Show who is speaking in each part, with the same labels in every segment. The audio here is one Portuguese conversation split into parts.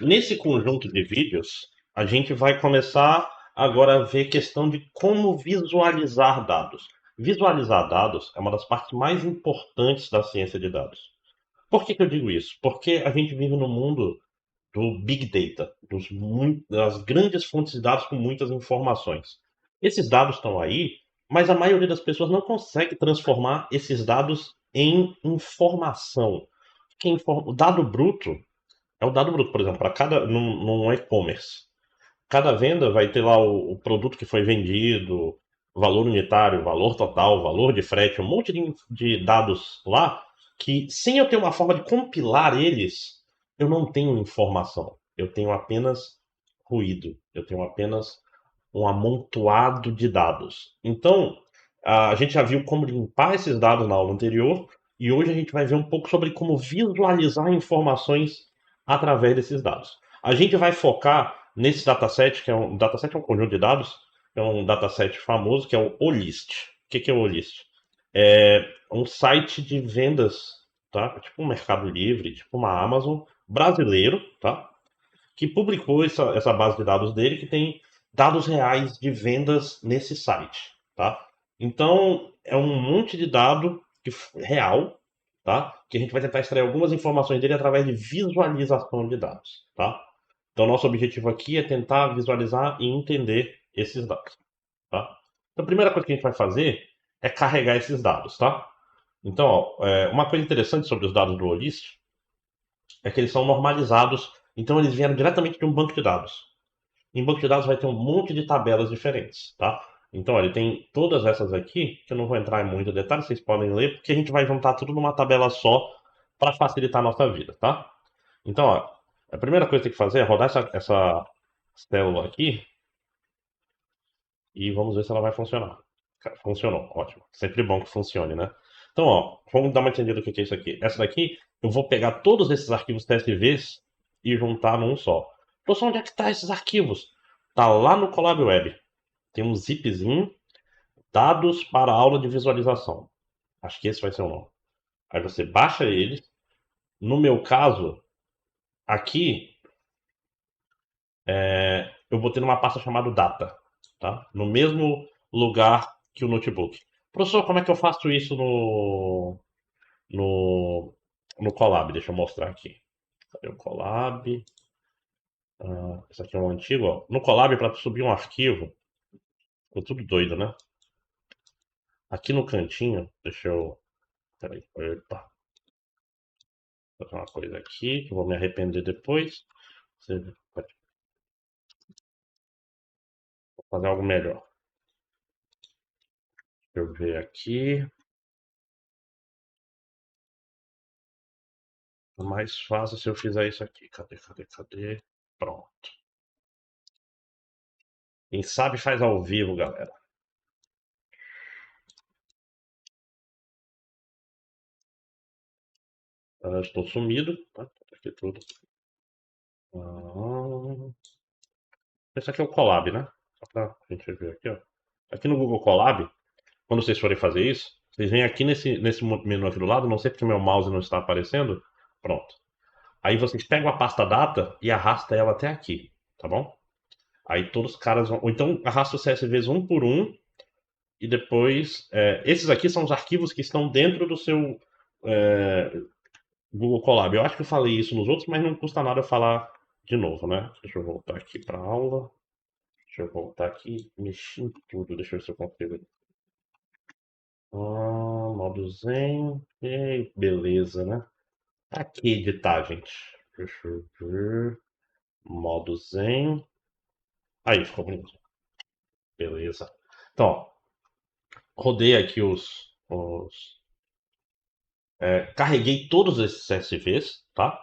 Speaker 1: Nesse conjunto de vídeos, a gente vai começar agora a ver questão de como visualizar dados. Visualizar dados é uma das partes mais importantes da ciência de dados. Por que eu digo isso? Porque a gente vive no mundo do Big Data, das grandes fontes de dados com muitas informações. Esses dados estão aí, mas a maioria das pessoas não consegue transformar esses dados em informação. O dado bruto é o dado bruto, por exemplo, para cada num e-commerce. Cada venda vai ter lá o produto que foi vendido, valor unitário, valor total, valor de frete, um monte de dados lá que, sem eu ter uma forma de compilar eles, eu não tenho informação. Eu tenho apenas ruído. Eu tenho apenas um amontoado de dados. Então, a gente já viu como limpar esses dados na aula anterior e hoje a gente vai ver um pouco sobre como visualizar informações através desses dados. A gente vai focar nesse dataset, que é um dataset é um conjunto de dados, é um dataset famoso que é o OList. O que é o OList? É um site de vendas, tá? Tipo um Mercado Livre, tipo uma Amazon brasileiro, tá? Que publicou essa base de dados dele, que tem dados reais de vendas nesse site, tá? Então, é um monte de dado real, tá? Que a gente vai tentar extrair algumas informações dele através de visualização de dados, tá? Então, nosso objetivo aqui é tentar visualizar e entender esses dados, tá? Então, a primeira coisa que a gente vai fazer é carregar esses dados, tá? Então, ó, uma coisa interessante sobre os dados do OList é que eles são normalizados, então eles vieram diretamente de um banco de dados. Em banco de dados vai ter um monte de tabelas diferentes, tá? Então, olha, tem todas essas aqui, que eu não vou entrar em muito detalhe, vocês podem ler, porque a gente vai juntar tudo numa tabela só para facilitar a nossa vida, tá? Então, ó, a primeira coisa que tem que fazer é rodar essa célula aqui e vamos ver se ela vai funcionar. Funcionou, ótimo. Sempre bom que funcione, né? Então, ó, vamos dar uma entendida do que é isso aqui. Essa daqui, eu vou pegar todos esses arquivos CSVs e juntar num só. Professor, onde é que tá esses arquivos? Tá lá no Colab Web. Tem um zipzinho, dados para aula de visualização. Acho que esse vai ser o nome. Aí você baixa eles. No meu caso, aqui, eu botei numa pasta chamada data, tá? No mesmo lugar que o notebook. Professor, como é que eu faço isso no, no Colab? Deixa eu mostrar aqui. Cadê o Colab? Esse aqui é um antigo, ó. No Colab, para subir um arquivo, ficou tudo doido, né? Aqui no cantinho, deixa eu. Peraí, opa. Vou fazer uma coisa aqui, que eu vou me arrepender depois. Vou fazer algo melhor. Deixa eu ver aqui. É mais fácil se eu fizer isso aqui. Cadê? Pronto. Quem sabe faz ao vivo, galera. Estou sumido, tá? Tá aqui tudo. Ah, esse aqui é o Colab, né? Só pra gente ver aqui, ó. Aqui no Google Colab, quando vocês forem fazer isso, vocês vêm aqui nesse menu aqui do lado, não sei porque meu mouse não está aparecendo. Pronto. Aí vocês pegam a pasta data e arrasta ela até aqui, tá bom? Aí todos os caras vão. Ou então arrasta os CSVs um por um e depois. Esses aqui são os arquivos que estão dentro do seu é, Google Colab. Eu acho que eu falei isso nos outros, mas não custa nada eu falar de novo, né? Deixa eu voltar aqui para a aula. Deixa eu voltar aqui, mexer em tudo. Deixa eu ver se eu consigo. Modo Zen. E beleza, né? Aqui editar, gente. Deixa eu ver. Modo Zen. Aí, ficou bonito. Beleza. Então, ó, rodei aqui carreguei todos esses CSVs, tá?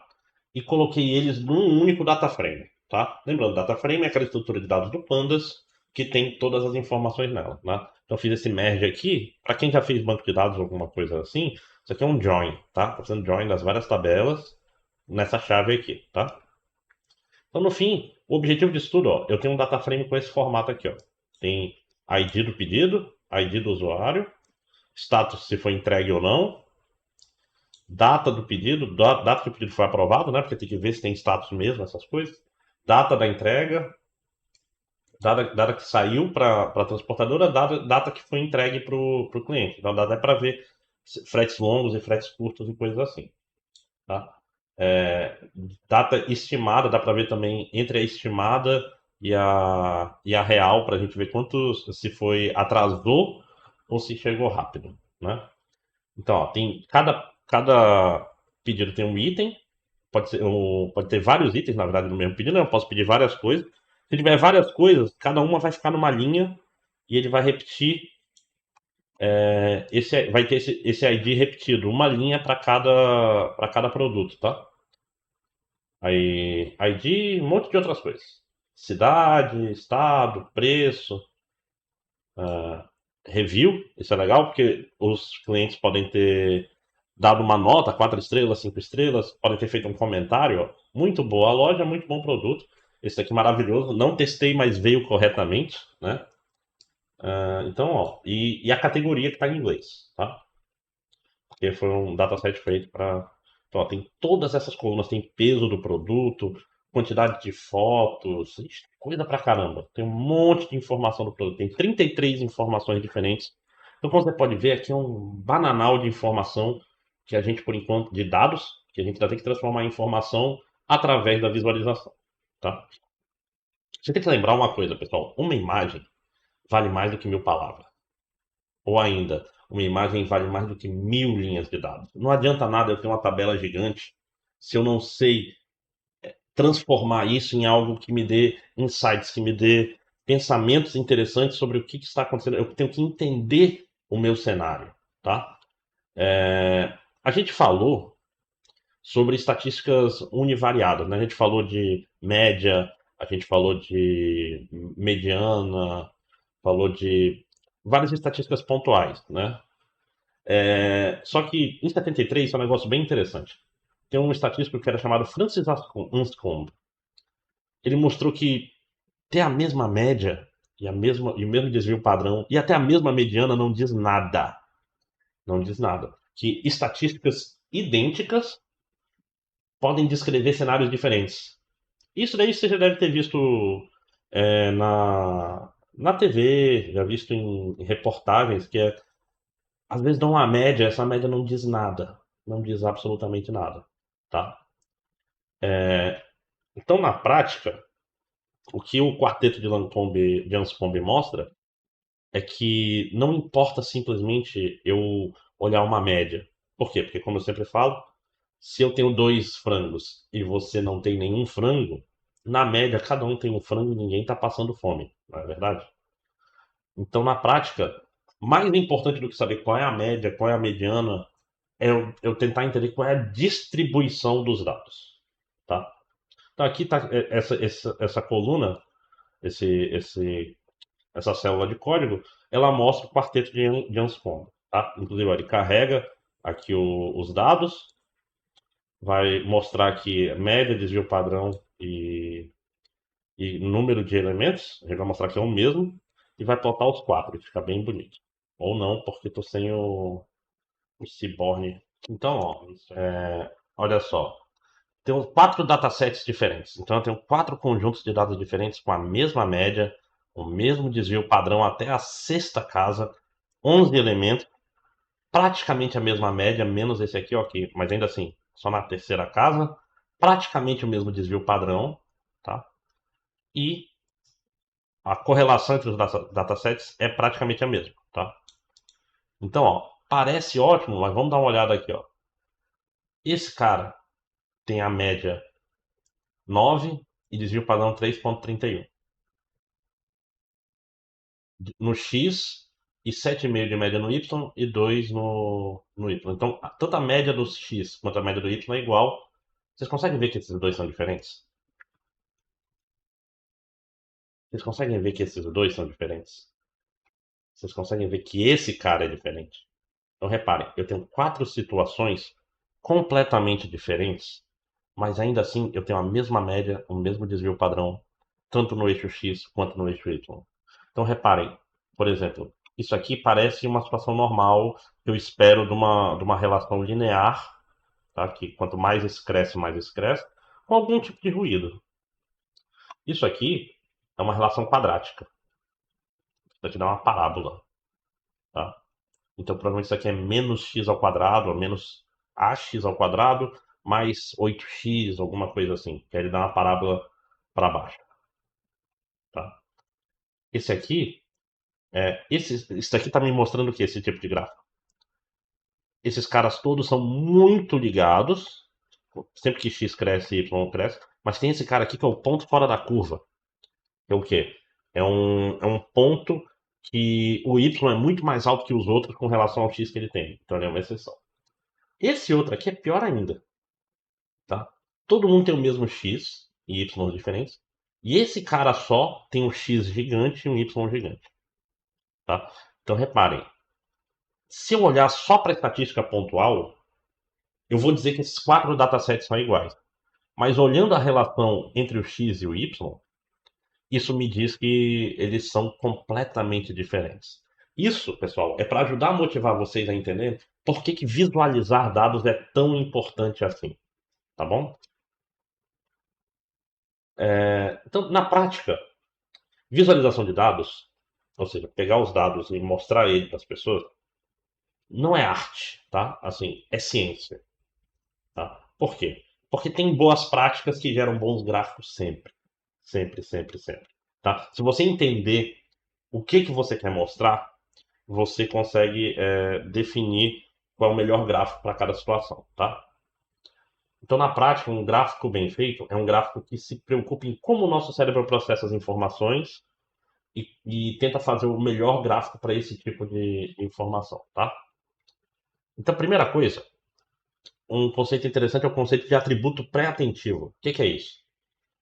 Speaker 1: E coloquei eles num único data frame, tá? Lembrando, data frame é aquela estrutura de dados do Pandas que tem todas as informações nela, né? Então fiz esse merge aqui. Para quem já fez banco de dados ou alguma coisa assim, isso aqui é um join, tá? Tô fazendo join das várias tabelas nessa chave aqui, tá? Então no fim, o objetivo disso tudo, ó, eu tenho um data frame com esse formato aqui, ó. Tem ID do pedido, ID do usuário, status se foi entregue ou não, data do pedido, data que o pedido foi aprovado, né? Porque tem que ver se tem status mesmo, essas coisas. Data da entrega, data que saiu para a transportadora, data que foi entregue para o cliente. Então dá até para ver fretes longos e fretes curtos e coisas assim. Tá? É, data estimada, dá para ver também entre a estimada e a real, para a gente ver quanto se foi atrasou ou se chegou rápido. Né? Então, ó, tem cada pedido tem um item, pode ter vários itens, na verdade, no mesmo pedido, né? Eu posso pedir várias coisas. Se tiver várias coisas, cada uma vai ficar numa linha e ele vai repetir, vai ter esse ID repetido, uma linha para cada produto, tá? Aí, ID, um monte de outras coisas. Cidade, estado, preço, review, isso é legal porque os clientes podem ter dado uma nota, 4 estrelas, 5 estrelas, podem ter feito um comentário, ó, muito boa a loja, muito bom produto, esse aqui maravilhoso, não testei, mas veio corretamente, né? Então, ó, e a categoria que está em inglês, tá? Porque foi um dataset feito para. Então, ó, tem todas essas colunas, tem peso do produto, quantidade de fotos, ixi, coisa pra caramba. Tem um monte de informação do produto, tem 33 informações diferentes. Então, como você pode ver, aqui é um bananal de informação que a gente, por enquanto, de dados, que a gente ainda tem que transformar em informação através da visualização, tá? Você tem que lembrar uma coisa, pessoal: uma imagem vale mais do que 1.000 palavras. Ou ainda, uma imagem vale mais do que 1.000 linhas de dados. Não adianta nada eu ter uma tabela gigante se eu não sei transformar isso em algo que me dê insights, que me dê pensamentos interessantes sobre o que está acontecendo. Eu tenho que entender o meu cenário, tá? A gente falou sobre estatísticas univariadas, né? A gente falou de média, a gente falou de mediana, falou de várias estatísticas pontuais, né? Só que em 73 é um negócio bem interessante. Tem um estatístico que era chamado Francis Anscombe. Ele mostrou que ter a mesma média e o mesmo desvio padrão e até a mesma mediana não diz nada. Não diz nada. Que estatísticas idênticas podem descrever cenários diferentes. Isso daí você já deve ter visto na TV, já visto em reportagens, que às vezes dão uma média, essa média não diz nada. Não diz absolutamente nada. Tá? Então, na prática, o que o quarteto de Anscombe mostra é que não importa simplesmente eu olhar uma média. Por quê? Porque, como eu sempre falo, se eu tenho dois frangos e você não tem nenhum frango, na média cada um tem um frango e ninguém está passando fome, não é verdade? Então, na prática, mais importante do que saber qual é a média, qual é a mediana, é eu tentar entender qual é a distribuição dos dados. Tá? Então, aqui está essa coluna, esse, esse essa célula de código, ela mostra o quarteto de Anscombe, tá? Inclusive, ó, ele carrega aqui os dados, vai mostrar aqui média, desvio padrão e número de elementos, ele vai mostrar que é o mesmo, e vai plotar os quatro, e fica bem bonito. Ou não, porque estou sem o Seaborn. Então, ó, olha só, tem quatro datasets diferentes. Então, eu tenho quatro conjuntos de dados diferentes com a mesma média, o mesmo desvio padrão até a sexta casa, 11 elementos, praticamente a mesma média, menos esse aqui, ok, mas ainda assim, só na terceira casa, praticamente o mesmo desvio padrão, tá? E a correlação entre os datasets é praticamente a mesma, tá? Então, ó, parece ótimo, mas vamos dar uma olhada aqui, ó. Esse cara tem a média 9 e desvio padrão 3,31. No X e 7,5 de média no Y e 2 no Y. Então, tanto a média do X quanto a média do Y é igual. Vocês conseguem ver que esses dois são diferentes? Vocês conseguem ver que esses dois são diferentes? Vocês conseguem ver que esse cara é diferente? Então, reparem, eu tenho quatro situações completamente diferentes, mas ainda assim eu tenho a mesma média, o mesmo desvio padrão, tanto no eixo X quanto no eixo Y. Então, reparem, por exemplo, isso aqui parece uma situação normal que eu espero de uma relação linear tá? Que quanto mais mais isso cresce, com algum tipo de ruído. Isso aqui é uma relação quadrática. Vai te dar uma parábola, tá? Então, provavelmente isso aqui é menos x ao quadrado, ou menos ax ao quadrado, mais 8x, alguma coisa assim. Que aí ele dá uma parábola para baixo, tá? Esse aqui, esse daqui está me mostrando o que? Esse tipo de gráfico. Esses caras todos são muito ligados. Sempre que x cresce, y cresce. Mas tem esse cara aqui que é o ponto fora da curva. Que é o quê? É um ponto que o y é muito mais alto que os outros com relação ao x que ele tem. Então ele é uma exceção. Esse outro aqui é pior ainda, tá? Todo mundo tem o mesmo x e y diferentes. E esse cara só tem um x gigante e um y gigante, tá? Então reparem, se eu olhar só para a estatística pontual, eu vou dizer que esses 4 datasets são iguais. Mas olhando a relação entre o x e o y, isso me diz que eles são completamente diferentes. Isso, pessoal, é para ajudar a motivar vocês a entender por que visualizar dados é tão importante assim, tá bom? Então, na prática, visualização de dados, ou seja, pegar os dados e mostrar ele para as pessoas, não é arte, tá? Assim, é ciência, tá? Por quê? Porque tem boas práticas que geram bons gráficos sempre. Sempre, sempre, sempre. Tá? Se você entender o que você quer mostrar, você consegue definir qual é o melhor gráfico para cada situação, tá? Então, na prática, um gráfico bem feito é um gráfico que se preocupa em como o nosso cérebro processa as informações e tenta fazer o melhor gráfico para esse tipo de informação, tá? Então, primeira coisa, um conceito interessante é o conceito de atributo pré-atentivo. O que é isso?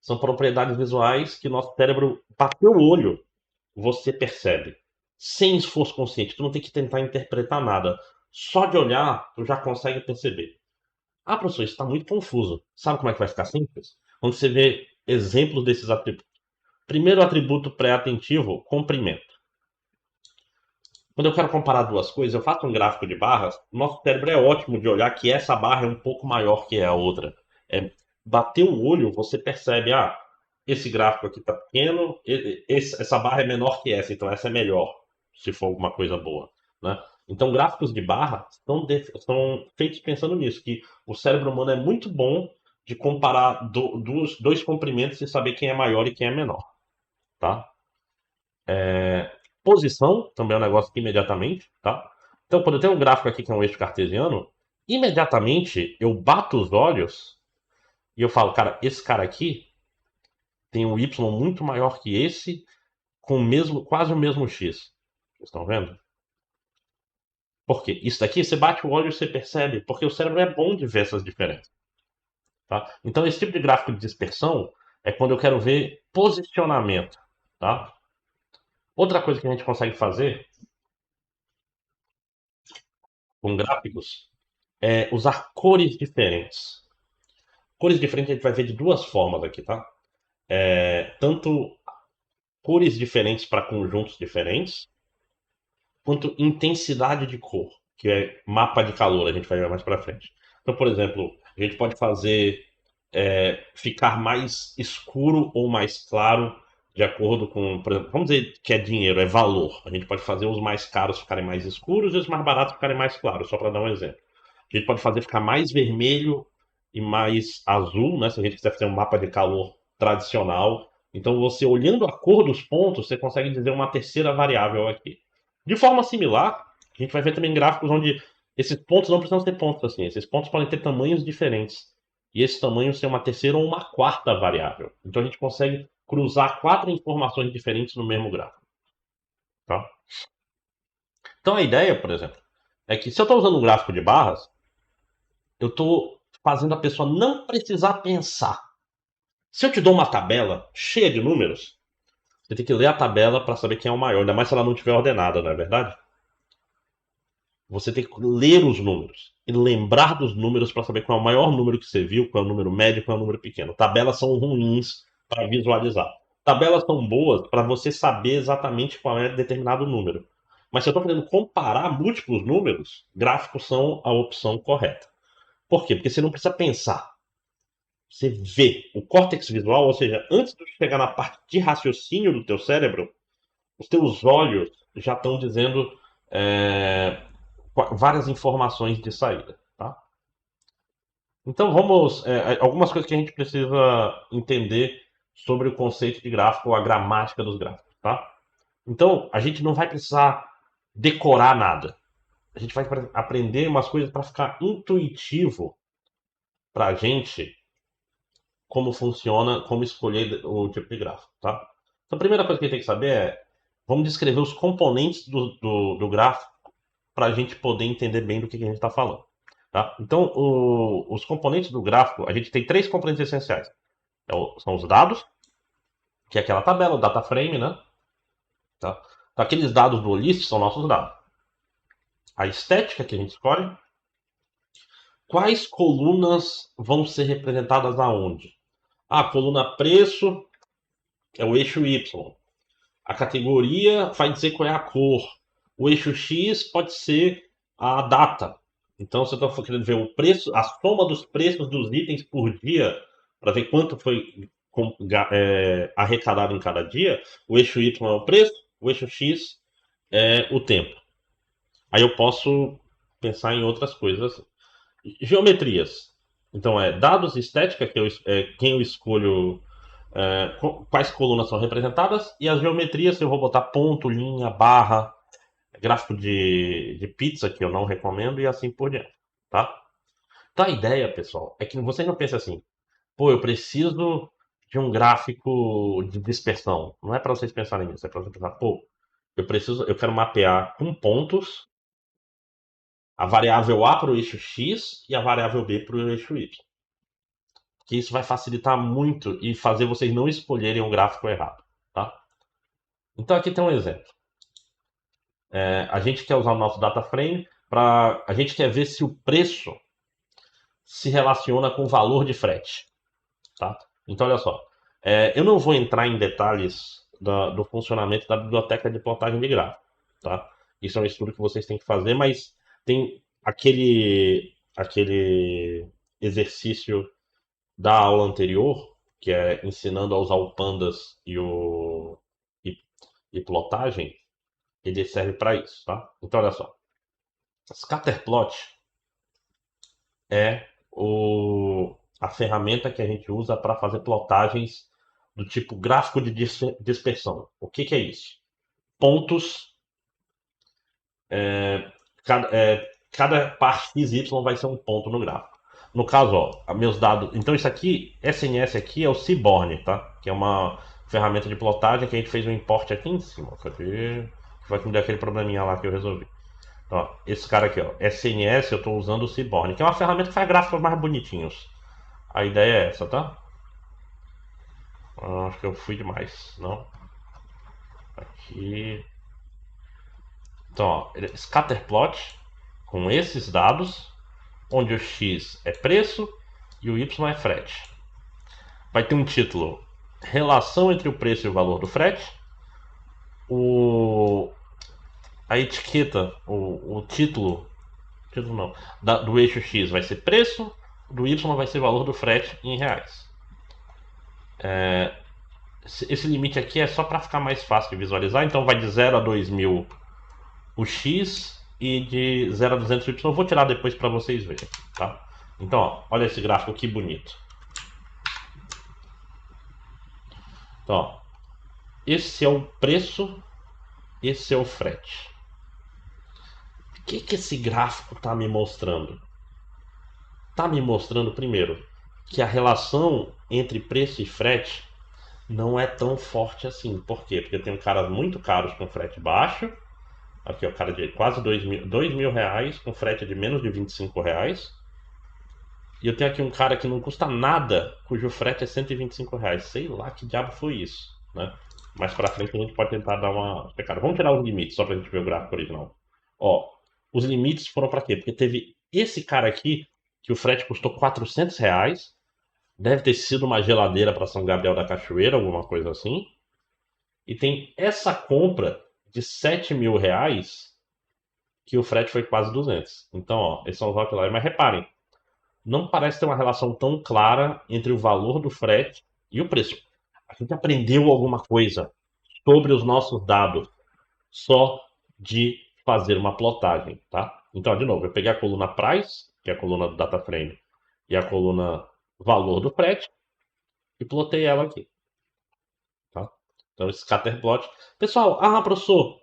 Speaker 1: São propriedades visuais que nosso cérebro bateu o olho, você percebe, sem esforço consciente. Tu não tem que tentar interpretar nada. Só de olhar, tu já consegue perceber. Ah, professor, isso está muito confuso. Sabe como é que vai ficar simples? Quando você vê exemplos desses atributos. Primeiro atributo pré-atentivo, comprimento. Quando eu quero comparar duas coisas, eu faço um gráfico de barras. Nosso cérebro é ótimo de olhar que essa barra é um pouco maior que a outra. Bater o olho, você percebe, esse gráfico aqui está pequeno, essa barra é menor que essa, então essa é melhor, se for alguma coisa boa, né? Então, gráficos de barra são feitos pensando nisso, que o cérebro humano é muito bom de comparar dois comprimentos e saber quem é maior e quem é menor, tá? Posição também é um negócio que imediatamente, tá? Então, quando eu tenho um gráfico aqui que é um eixo cartesiano, imediatamente eu bato os olhos e eu falo, cara, esse cara aqui tem um y muito maior que esse, com quase o mesmo x. Vocês estão vendo? Por quê? Isso daqui, você bate o olho e você percebe, porque o cérebro é bom de ver essas diferenças. Tá? Então, esse tipo de gráfico de dispersão é quando eu quero ver posicionamento. Tá? Outra coisa que a gente consegue fazer com gráficos é usar cores diferentes. Cores diferentes a gente vai ver de duas formas aqui, tá? Tanto cores diferentes para conjuntos diferentes, quanto intensidade de cor, que é mapa de calor, a gente vai ver mais para frente. Então, por exemplo, a gente pode fazer ficar mais escuro ou mais claro de acordo com, por exemplo, vamos dizer que é dinheiro, é valor. A gente pode fazer os mais caros ficarem mais escuros e os mais baratos ficarem mais claros, só para dar um exemplo. A gente pode fazer ficar mais vermelho e mais azul, né? Se a gente quiser fazer um mapa de calor tradicional. Então, você olhando a cor dos pontos, você consegue dizer uma terceira variável aqui. De forma similar, a gente vai ver também gráficos onde esses pontos não precisam ser pontos assim. Esses pontos podem ter tamanhos diferentes. E esse tamanho ser uma terceira ou uma quarta variável. Então, a gente consegue cruzar 4 informações diferentes no mesmo gráfico. Tá? Então, a ideia, por exemplo, é que se eu estou usando um gráfico de barras, eu estou fazendo a pessoa não precisar pensar. Se eu te dou uma tabela cheia de números, você tem que ler a tabela para saber quem é o maior, ainda mais se ela não estiver ordenada, não é verdade? Você tem que ler os números e lembrar dos números para saber qual é o maior número que você viu, qual é o número médio, qual é o número pequeno. Tabelas são ruins para visualizar. Tabelas são boas para você saber exatamente qual é determinado número. Mas se eu estou querendo comparar múltiplos números, gráficos são a opção correta. Por quê? Porque você não precisa pensar. Você vê o córtex visual, ou seja, antes de chegar na parte de raciocínio do teu cérebro, os teus olhos já estão dizendo é, várias informações de saída, tá? Então vamos, algumas coisas que a gente precisa entender sobre o conceito de gráfico ou a gramática dos gráficos, tá? Então a gente não vai precisar decorar nada. A gente vai aprender umas coisas para ficar intuitivo para a gente como funciona, como escolher o tipo de gráfico, tá? Então a primeira coisa que a gente tem que saber é, vamos descrever os componentes do gráfico para a gente poder entender bem do que a gente está falando. Tá? Então, os componentes do gráfico, a gente tem três componentes essenciais. São os dados, que é aquela tabela, o data frame, né? Tá? Então, aqueles dados do list são nossos dados. A estética que a gente escolhe. Quais colunas vão ser representadas aonde? A coluna preço é o eixo Y. A categoria vai dizer qual é a cor. O eixo X pode ser a data. Então, se eu estou querendo ver o preço, a soma dos preços dos itens por dia, para ver quanto foi arrecadado em cada dia, o eixo Y é o preço, o eixo X é o tempo. Aí eu posso pensar em outras coisas assim. Geometrias. Então, dados e estética, que quem eu escolho quais colunas são representadas, e as geometrias, se eu vou botar ponto, linha, barra, gráfico de pizza, que eu não recomendo, e assim por diante, tá? Então a ideia, pessoal, é que vocês não pensem assim, pô, eu preciso de um gráfico de dispersão. Não é para vocês pensarem nisso, é para vocês pensar, pô, eu quero mapear com pontos a variável A para o eixo X e a variável B para o eixo Y. Que isso vai facilitar muito e fazer vocês não escolherem um gráfico errado, tá? Então aqui tem um exemplo. A gente quer usar o nosso data frame para a gente quer ver se o preço se relaciona com o valor de frete, tá? Então olha só, eu não vou entrar em detalhes do funcionamento da biblioteca de plotagem de gráfico, tá? Isso é um estudo que vocês têm que fazer, mas tem aquele exercício da aula anterior, que é ensinando a usar o pandas e, e plotagem, ele serve para isso, tá? Então olha só, Scatterplot é a ferramenta que a gente usa para fazer plotagens do tipo gráfico de dispersão. O que é isso? Pontos, cada parte XY vai ser um ponto no gráfico. No caso, ó, meus dados. Então, isso aqui, SNS aqui é o Seaborn, tá? Que é uma ferramenta de plotagem que a gente fez um import aqui em cima. Cadê? Que vai me dar aquele probleminha lá que eu resolvi. Então, ó, esse cara aqui, ó, SNS, eu estou usando o Seaborn, que é uma ferramenta que faz gráficos mais bonitinhos. A ideia é essa, tá? Acho que eu fui demais, não? Aqui. Então, ó, Scatterplot com esses dados, onde o X é preço e o Y é frete. Vai ter um título: Relação entre o preço e o valor do frete. O, a etiqueta, o título não, do eixo X vai ser preço, do Y vai ser valor do frete em reais. Esse limite aqui é só para ficar mais fácil de visualizar, então vai de 0 a 2.000 o X e de 0 a 200 o Y. Eu vou tirar depois para vocês verem, tá? Então, ó, olha esse gráfico que bonito. Então, ó, esse é o preço, esse é o frete. O que esse gráfico está me mostrando? Está me mostrando, primeiro, que a relação entre preço e frete não é tão forte assim. Por quê? Porque eu tenho caras muito caros com frete baixo. Aqui é o cara de quase 2.000 reais com frete de menos de 25 reais. E eu tenho aqui um cara que não custa nada, cujo frete é 125 reais. Sei lá que diabo foi isso, né? Mais pra frente a gente pode tentar dar uma pecada. Vamos tirar os limites, só pra gente ver o gráfico original. Ó, os limites foram pra quê? Porque teve esse cara aqui, que o frete custou 400 reais. Deve ter sido uma geladeira para São Gabriel da Cachoeira, alguma coisa assim. E tem essa compra de 7.000 reais, que o frete foi quase 200. Então, ó, esses são os outliers. Mas reparem, não parece ter uma relação tão clara entre o valor do frete e o preço. A gente aprendeu alguma coisa sobre os nossos dados só de fazer uma plotagem, tá? Então, de novo, eu peguei a coluna price, que é a coluna do data frame, e a coluna valor do frete, e plotei ela aqui, tá? Então, scatterplot. Pessoal, professor,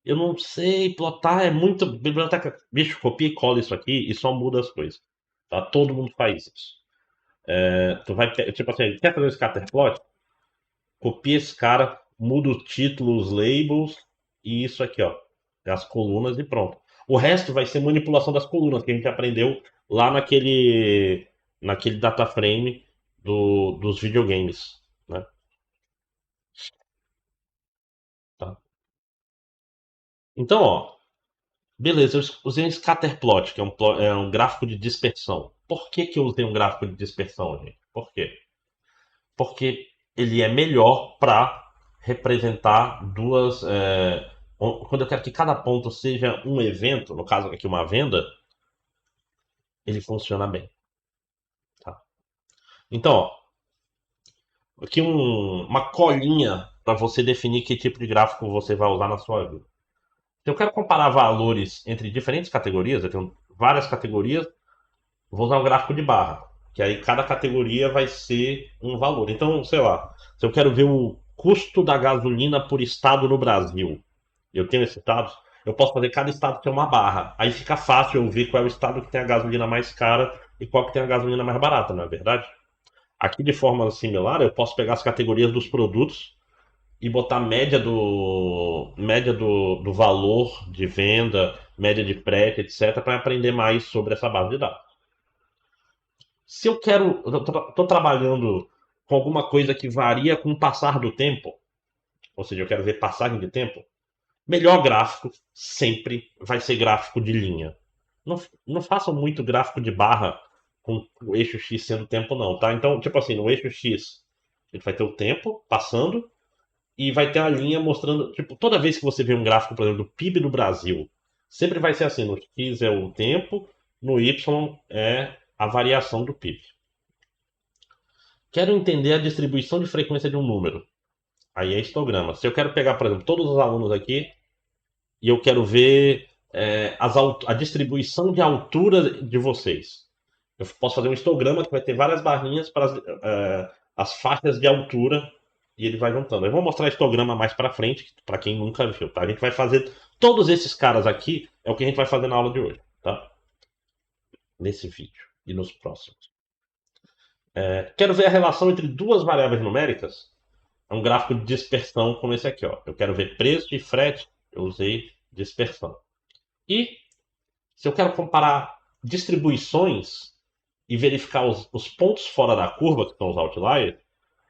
Speaker 1: eu não sei plotar, é muito biblioteca. Bicho, copia e cola isso aqui e só muda as coisas, tá? Todo mundo faz isso. Tu vai, tipo assim, quer fazer um scatterplot? Copia esse cara, muda o título, os labels e isso aqui, ó. As colunas e pronto. O resto vai ser manipulação das colunas que a gente aprendeu lá naquele data frame dos videogames, né? Tá? Então, ó, beleza, eu usei um scatterplot, que é um gráfico de dispersão. Por que que eu usei um gráfico de dispersão, gente? Por quê? Porque ele é melhor para representar duas. Quando eu quero que cada ponto seja um evento, no caso aqui uma venda, ele funciona bem. Tá? Então, ó, aqui uma colinha para você definir que tipo de gráfico você vai usar na sua vida. Se eu quero comparar valores entre diferentes categorias, eu tenho várias categorias, vou usar um gráfico de barra, que aí cada categoria vai ser um valor. Então, sei lá, se eu quero ver o custo da gasolina por estado no Brasil, eu tenho esses dados, eu posso fazer cada estado ter uma barra. Aí fica fácil eu ver qual é o estado que tem a gasolina mais cara e qual que tem a gasolina mais barata, não é verdade? Aqui de forma similar, eu posso pegar as categorias dos produtos e botar média do valor de venda, média de frete, etc, para aprender mais sobre essa base de dados. Se eu quero, eu estou trabalhando com alguma coisa que varia com o passar do tempo, ou seja, eu quero ver passagem de tempo, melhor gráfico sempre vai ser gráfico de linha. Não, não façam muito gráfico de barra com o eixo X sendo tempo, não, tá? Então, tipo assim, no eixo X, ele vai ter o tempo passando e vai ter a linha mostrando. Tipo, toda vez que você vê um gráfico, por exemplo, do PIB do Brasil, sempre vai ser assim: no X é o tempo, no Y é a variação do PIB. Quero entender a distribuição de frequência de um número. Aí é histograma. Se eu quero pegar, por exemplo, todos os alunos aqui e eu quero ver a distribuição de altura de vocês. Eu posso fazer um histograma que vai ter várias barrinhas para as faixas de altura e ele vai juntando. Eu vou mostrar histograma mais para frente, para quem nunca viu, tá? A gente vai fazer todos esses caras aqui, é o que a gente vai fazer na aula de hoje, tá? Nesse vídeo e nos próximos. Quero ver a relação entre duas variáveis numéricas. É um gráfico de dispersão como esse aqui, ó. Eu quero ver preço e frete, eu usei dispersão. E se eu quero comparar distribuições e verificar os pontos fora da curva, que são os outliers,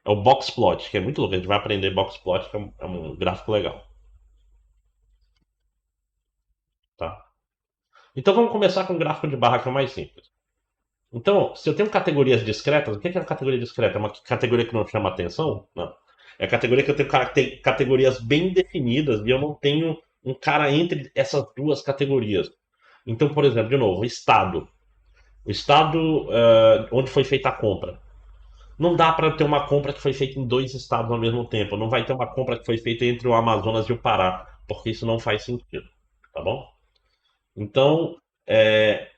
Speaker 1: é o boxplot, que é muito louco. A gente vai aprender boxplot, que é um gráfico legal. Tá? Então vamos começar com um gráfico de barra que é o mais simples. Então, se eu tenho categorias discretas, o que é uma categoria discreta? É uma categoria que não chama atenção? Não. É a categoria que eu tenho categorias bem definidas e eu não tenho um cara entre essas duas categorias. Então, por exemplo, de novo, estado. O estado onde foi feita a compra. Não dá para ter uma compra que foi feita em dois estados ao mesmo tempo. Não vai ter uma compra que foi feita entre o Amazonas e o Pará, porque isso não faz sentido, tá bom? Então,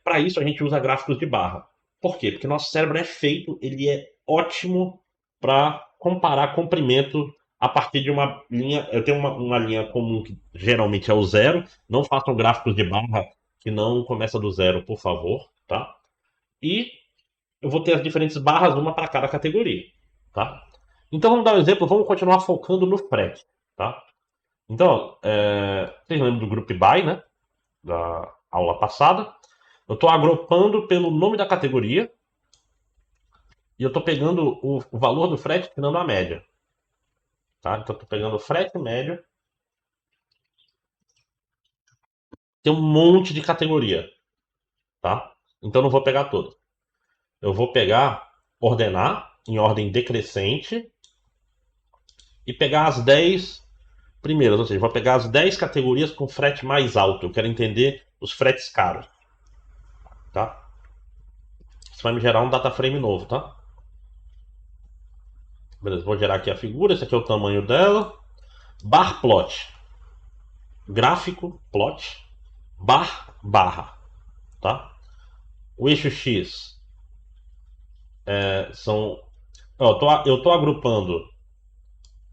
Speaker 1: para isso a gente usa gráficos de barra. Por quê? Porque nosso cérebro é feito, ele é ótimo para comparar comprimento a partir de uma linha. Eu tenho uma linha comum que geralmente é o zero. Não façam gráficos de barra que não começa do zero, por favor, tá? E eu vou ter as diferentes barras, uma para cada categoria, tá? Então vamos dar um exemplo, vamos continuar focando no frete, tá? Então, vocês lembram do Group By, né? Da aula passada. Eu estou agrupando pelo nome da categoria e eu estou pegando o valor do frete e tirando a média, tá? Então estou pegando o frete médio, tem um monte de categoria, tá? Então não vou pegar todas. Eu vou pegar, ordenar em ordem decrescente e pegar as 10 primeiras, ou seja, vou pegar as 10 categorias com frete mais alto. Eu quero entender os fretes caros, tá? Isso vai me gerar um data frame novo, tá? Beleza, vou gerar aqui a figura, esse aqui é o tamanho dela. Bar plot. Gráfico, plot, barra, tá? O eixo X são. Eu tô agrupando.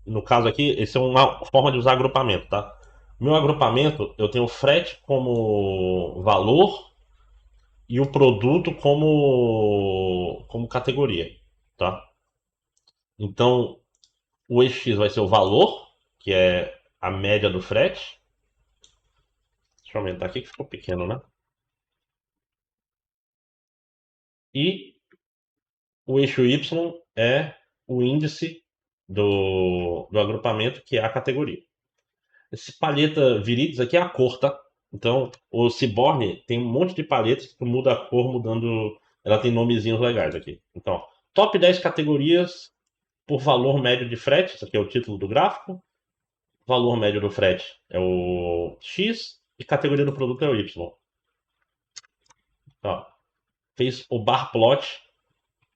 Speaker 1: No caso aqui, esse é uma forma de usar agrupamento, tá? Meu agrupamento, eu tenho o frete como valor e o produto como categoria, tá? Então, o eixo X vai ser o valor, que é a média do frete. Deixa eu aumentar aqui que ficou pequeno, né? E o eixo Y é o índice do agrupamento, que é a categoria. Esse palheta Viridis aqui é a cor, tá? Então, o Seaborn tem um monte de palhetas que tu muda a cor mudando. Ela tem nomezinhos legais aqui. Então, ó, top 10 categorias por valor médio de frete. Isso aqui é o título do gráfico. Valor médio do frete é o X e categoria do produto é o Y. Ó, fez o bar plot,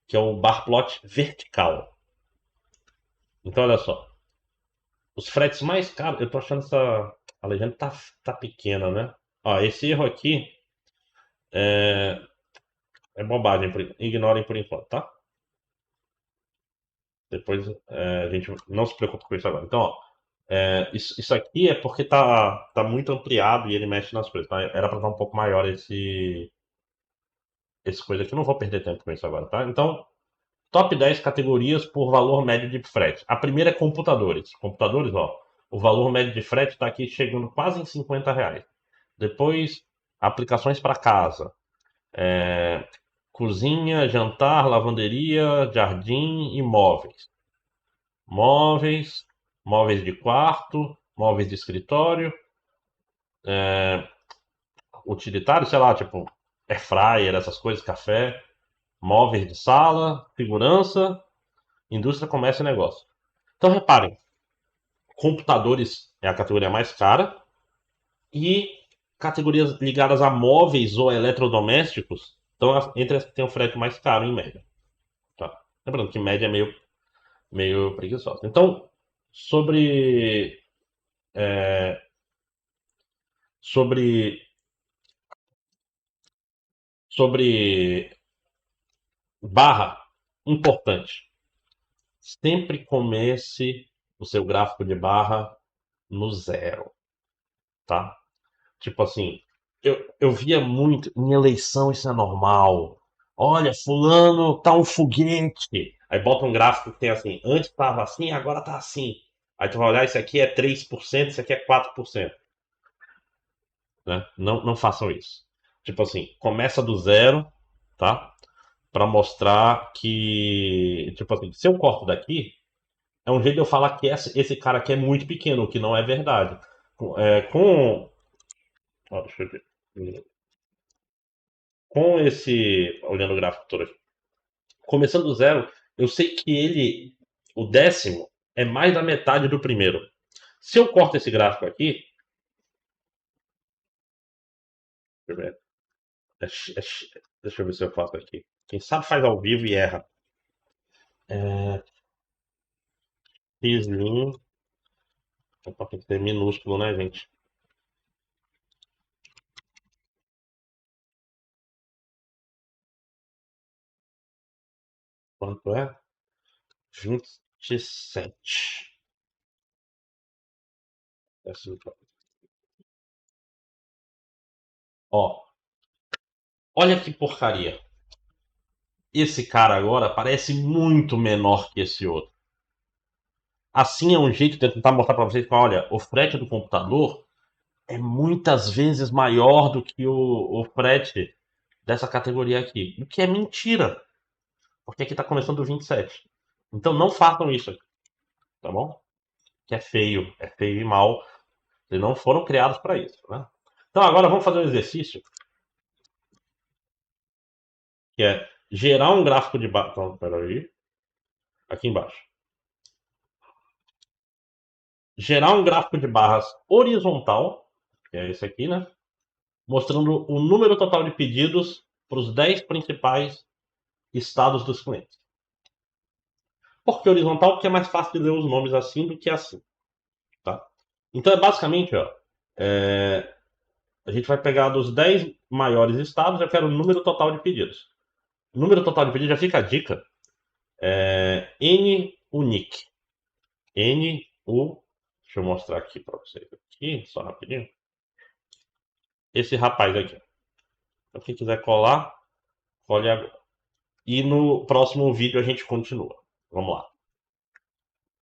Speaker 1: que é o bar plot vertical. Então, olha só. Os fretes mais caros, eu tô achando essa. A legenda tá pequena, né? Ó, esse erro aqui é, é bobagem, ignorem por enquanto, tá? Depois a gente não se preocupa com isso agora. Então, ó, isso aqui é porque tá muito ampliado e ele mexe nas coisas, tá? Era pra estar um pouco maior esse coisa aqui. Eu não vou perder tempo com isso agora, tá? Então, top 10 categorias por valor médio de frete. A primeira é computadores. Computadores, ó, o valor médio de frete está aqui chegando quase em R$ 50. Depois, aplicações para casa. É, cozinha, jantar, lavanderia, jardim e móveis. Móveis, móveis de quarto, móveis de escritório, utilitário, sei lá, tipo air fryer, essas coisas, café, móveis de sala, segurança, indústria, comércio e negócio. Então reparem, computadores é a categoria mais cara e categorias ligadas a móveis ou eletrodomésticos estão entre as que tem o frete mais caro em média. Tá? Lembrando que média é meio preguiçosa. Então, sobre, sobre, sobre barra, importante. Sempre comece o seu gráfico de barra no zero, tá? Tipo assim, eu via muito, em eleição isso é normal. Olha, fulano tá um foguete. Aí bota um gráfico que tem assim, antes tava assim, agora tá assim. Aí tu vai olhar, isso aqui é 3%, isso aqui é 4%. Né? Não façam isso. Tipo assim, começa do zero, tá? Pra mostrar que, tipo assim, se eu corto daqui, é um jeito de eu falar que esse cara aqui é muito pequeno, o que não é verdade. Ó, deixa eu ver. Com esse, olhando o gráfico todo aqui, começando do zero, eu sei que o décimo, é mais da metade do primeiro. Se eu corto esse gráfico aqui, deixa eu ver, deixa eu ver se eu faço aqui. Quem sabe faz ao vivo e erra. É, Xlim, opa, tem que ser minúsculo, né, gente? Quanto é? 27. Ó, olha que porcaria. Esse cara agora parece muito menor que esse outro. Assim é um jeito de tentar mostrar para vocês que, olha, o frete do computador é muitas vezes maior do que o frete dessa categoria aqui. O que é mentira, porque aqui está começando o 27. Então não façam isso aqui, tá bom? Que é feio e mal. Eles não foram criados para isso, né? Então agora vamos fazer um exercício que é gerar um gráfico de barra. Então, peraí, aqui embaixo. Gerar um gráfico de barras horizontal, que é esse aqui, né? Mostrando o número total de pedidos para os 10 principais estados dos clientes. Por que horizontal? Porque é mais fácil de ler os nomes assim do que assim, tá? Então é basicamente, ó, a gente vai pegar dos 10 maiores estados, eu quero o número total de pedidos. O número total de pedidos, já fica a dica, N unique. Deixa eu mostrar aqui para vocês aqui, só rapidinho. Esse rapaz aqui. Então, quem quiser colar, cole agora. E no próximo vídeo a gente continua. Vamos lá.